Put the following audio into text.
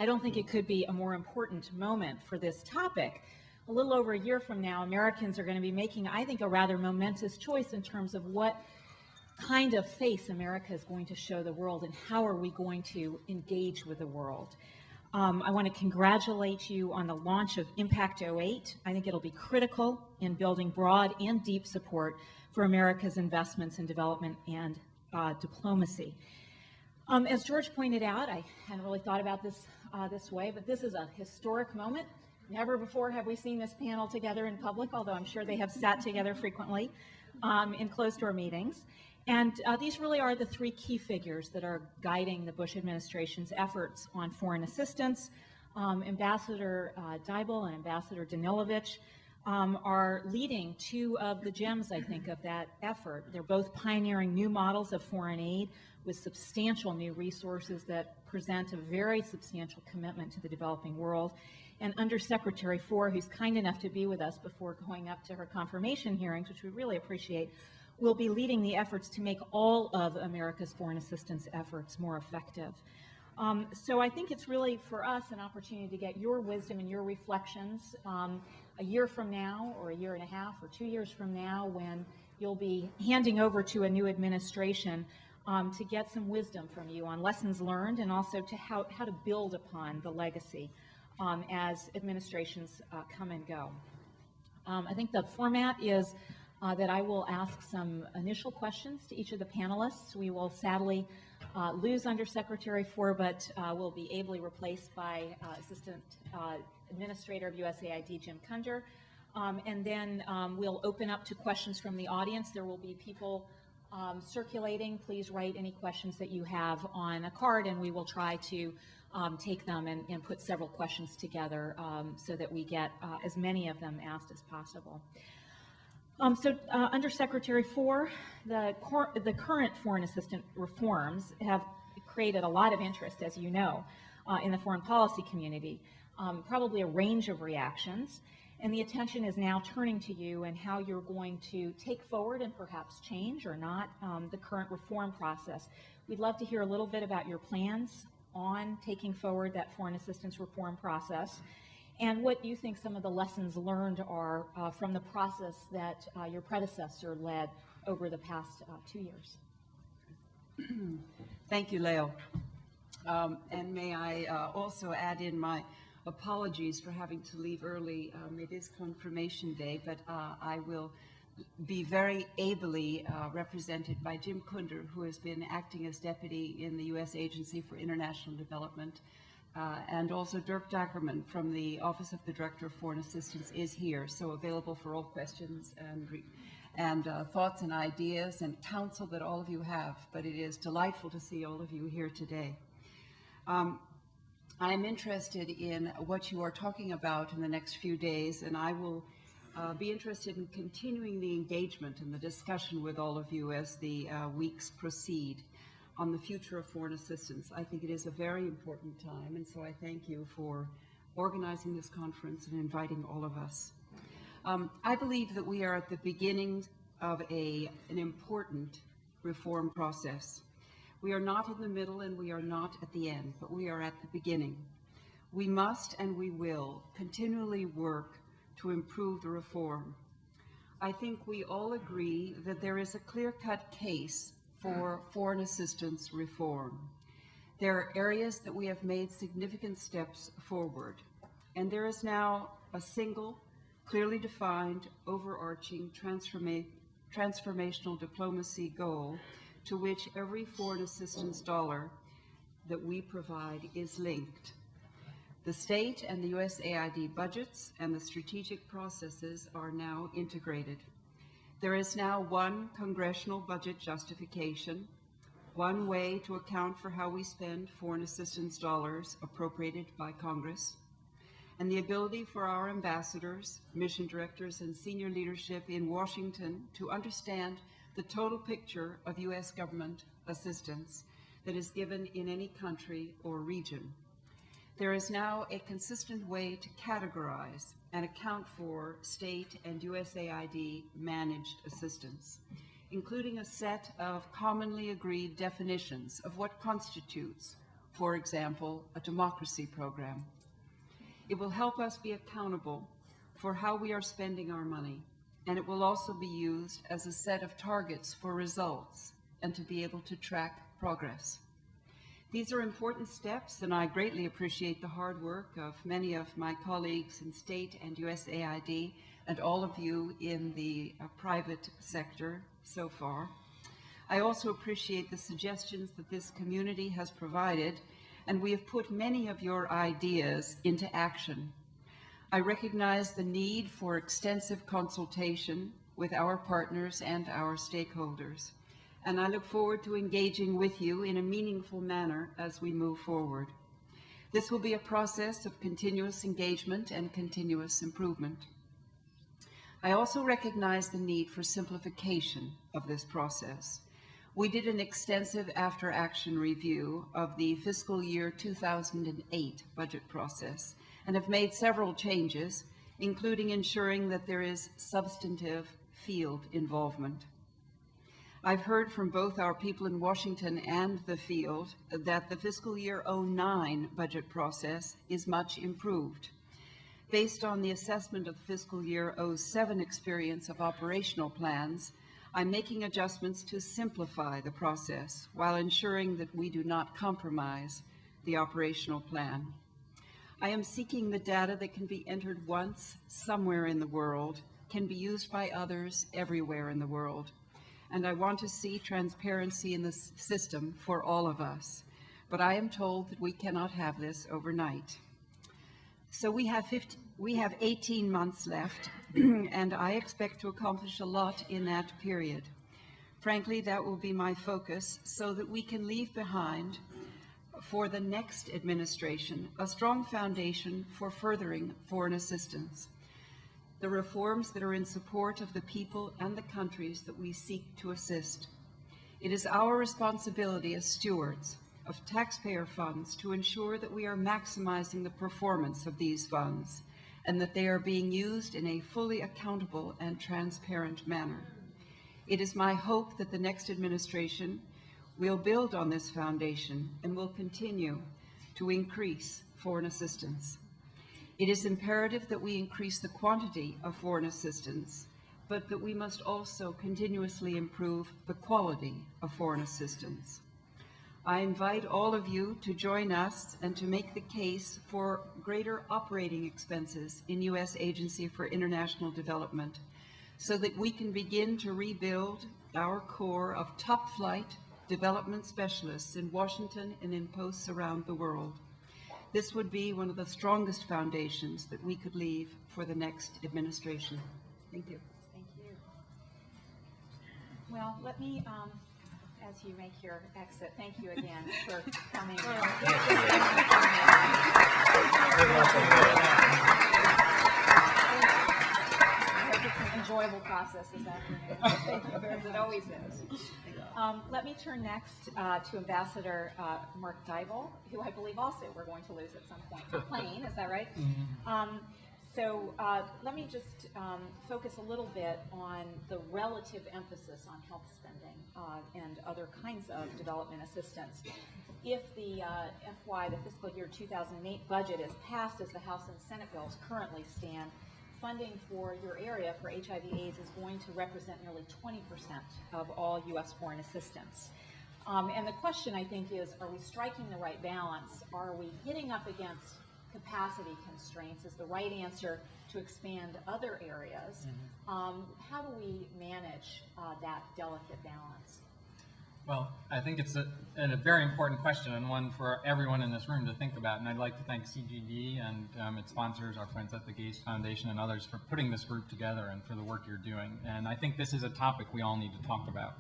I don't think it could be a more important moment for this topic. A little over a year from now, Americans are going to be making, I think, a rather momentous choice in terms of what kind of face America is going to show the world and how are we going to engage with the world. I want to congratulate you on the launch of Impact 08. I think it'll be critical in building broad and deep support for America's investments in development and diplomacy. As George pointed out, I hadn't really thought about this this way, but this is a historic moment. Never before have we seen this panel together in public, although I'm sure they have sat together frequently in closed-door meetings. And these really are the three key figures that are guiding the Bush administration's efforts on foreign assistance. Ambassador Dybul and Ambassador Danilovich are leading two of the gems, I think, of that effort. They're both pioneering new models of foreign aid with substantial new resources that present a very substantial commitment to the developing world. And Undersecretary Fore, who's kind enough to be with us before going up to her confirmation hearings, which we really appreciate, will be leading the efforts to make all of America's foreign assistance efforts more effective. So I think it's really for us an opportunity to get your wisdom and your reflections a year from now, or a year and a half, or 2 years from now, when you'll be handing over to a new administration, to get some wisdom from you on lessons learned and also to how to build upon the legacy as administrations come and go. I think the format is that I will ask some initial questions to each of the panelists. We will sadly lose Undersecretary Fore, but will be ably replaced by Assistant Administrator of USAID, Jim Kunder. And then we'll open up to questions from the audience. There will be people circulating. Please write any questions that you have on a card, and we will try to take them and put several questions together so that we get as many of them asked as possible. Undersecretary Fore, the current foreign assistance reforms have created a lot of interest, as you know, in the foreign policy community, probably a range of reactions, and the attention is now turning to you and how you're going to take forward and perhaps change or not the current reform process. We'd love to hear a little bit about your plans on taking forward that foreign assistance reform process, and what you think some of the lessons learned are from the process that your predecessor led over the past 2 years. Thank you, Lael. And may I also add in my apologies for having to leave early. It is confirmation day, but I will be very ably represented by Jim Kunder, who has been acting as deputy in the U.S. Agency for International Development. And also Dirk Dackerman from the Office of the Director of Foreign Assistance is here, so available for all questions and thoughts and ideas and counsel that all of you have. But it is delightful to see all of you here today. I am interested in what you are talking about in the next few days, and I will be interested in continuing the engagement and the discussion with all of you as the weeks proceed on the future of foreign assistance. I think it is a very important time, and so I thank you for organizing this conference and inviting all of us. I believe that we are at the beginning of an important reform process. We are not in the middle and we are not at the end, but we are at the beginning. We must and we will continually work to improve the reform. I think we all agree that there is a clear-cut case for foreign assistance reform. There are areas that we have made significant steps forward, and there is now a single, clearly defined, overarching transformational diplomacy goal to which every foreign assistance dollar that we provide is linked. The state and the USAID budgets and the strategic processes are now integrated. There is now one congressional budget justification, one way to account for how we spend foreign assistance dollars appropriated by Congress, and the ability for our ambassadors, mission directors, and senior leadership in Washington to understand the total picture of U.S. government assistance that is given in any country or region. There is now a consistent way to categorize and account for state and USAID managed assistance, including a set of commonly agreed definitions of what constitutes for example, a democracy program. It will help us be accountable for how we are spending our money, and it will also be used as a set of targets for results and to be able to track progress. These are important steps, and I greatly appreciate the hard work of many of my colleagues in state and USAID and all of you in the private sector so far. I also appreciate the suggestions that this community has provided, and we have put many of your ideas into action. I recognize the need for extensive consultation with our partners and our stakeholders, and I look forward to engaging with you in a meaningful manner as we move forward. This will be a process of continuous engagement and continuous improvement. I also recognize the need for simplification of this process. We did an extensive after-action review of the fiscal year 2008 budget process and have made several changes, including ensuring that there is substantive field involvement. I've heard from both our people in Washington and the field that the fiscal year 09 budget process is much improved. Based on the assessment of the fiscal year 07 experience of operational plans, I'm making adjustments to simplify the process while ensuring that we do not compromise the operational plan. I am seeking the data that can be entered once somewhere in the world, can be used by others everywhere in the world. And I want to see transparency in the system for all of us. But I am told that we cannot have this overnight. So we have 18 months left, and I expect to accomplish a lot in that period. Frankly, that will be my focus so that we can leave behind for the next administration a strong foundation for furthering foreign assistance, the reforms that are in support of the people and the countries that we seek to assist. It is our responsibility as stewards of taxpayer funds to ensure that we are maximizing the performance of these funds and that they are being used in a fully accountable and transparent manner. It is my hope that the next administration will build on this foundation and will continue to increase foreign assistance. It is imperative that we increase the quantity of foreign assistance, but that we must also continuously improve the quality of foreign assistance. I invite all of you to join us and to make the case for greater operating expenses in U.S. Agency for International Development so that we can begin to rebuild our core of top-flight development specialists in Washington and in posts around the world. This would be one of the strongest foundations that we could leave for the next administration. Thank you. Thank you. Well, let me, as you make your exit, thank you again for coming. I hope it's an enjoyable process this afternoon, as it always is. Let me turn next to Ambassador Mark Dybul, who I believe also we're going to lose at some point to plane. Is that right? So let me just focus a little bit on the relative emphasis on health spending and other kinds of development assistance. If the the fiscal year 2008 budget is passed as the House and Senate bills currently stand, funding for your area for HIV/AIDS is going to represent nearly 20% of all U.S. foreign assistance. And the question, I think, is, are we striking the right balance? Are we hitting up against capacity constraints? Is the right answer to expand other areas? How do we manage that delicate balance? Well, I think it's a very important question and one for everyone in this room to think about. And I'd like to thank CGD and its sponsors, our friends at the Gates Foundation and others for putting this group together and for the work you're doing. And I think this is a topic we all need to talk about.